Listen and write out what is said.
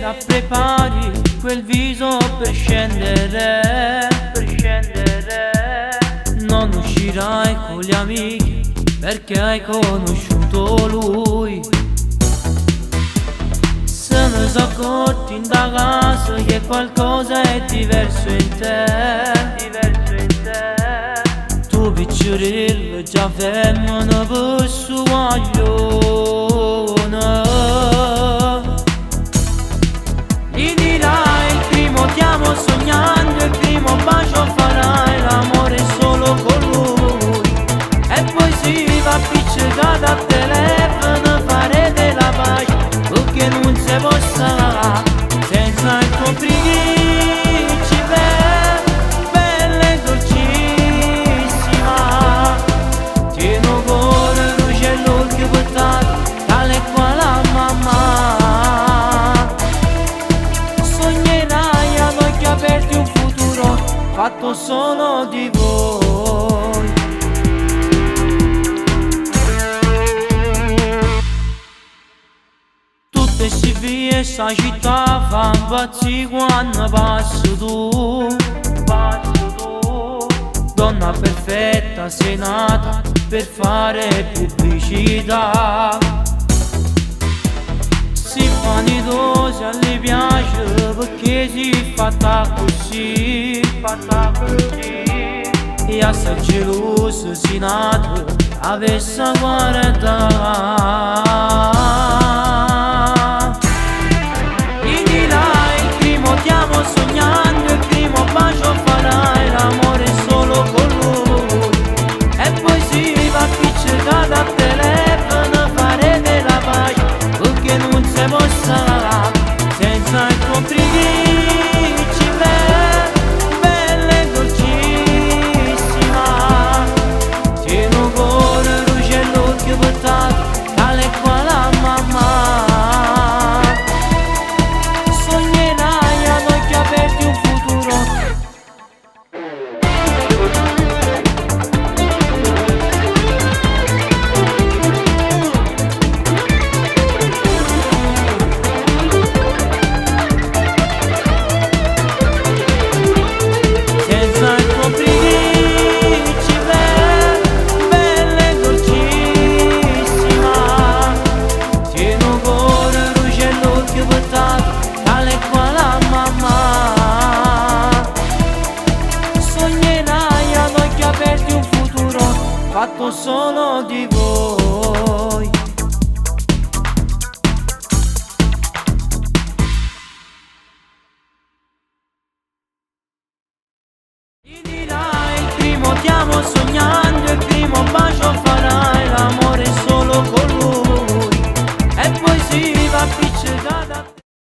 sera prepari quel viso per scendere, non uscirai con gli amici perché hai conosciuto lui. Se ne sono accorti in da casa che qualcosa è diverso in te. Tu piccirillo già femmina per suo guaglione. Gli dirai il primo ti amo sognando, il primo bacio farai l'amore solo con lui. E poi si va appiccicata al telefono, farete la pace perché non si possa senza il tuo principe, bella e dolcissima. Tieni un cuore, luce e l'occhio portato, tale quale la mamma. Sognerai ad occhi aperti un futuro fatto solo di voi. Tutte si vie sta città fa impazzire quando passi tu. Donna perfetta sei nata per fare pubblicità. Si vanitosa le piace perché si è fatta così. E assai gelosa si nata avesse 40 anni. Sognando il primo bacio farai l'amore solo con lui. E poi si va appiccicata al telefono, farete la pace perché non si possa senza il tuo principe, bella e dolcissima. Tieni un cuore, luce e l'occhio portato, tale quale la mamma. Fatto solo di voi. Gli dirai il primo ti amo sognando, il primo bacio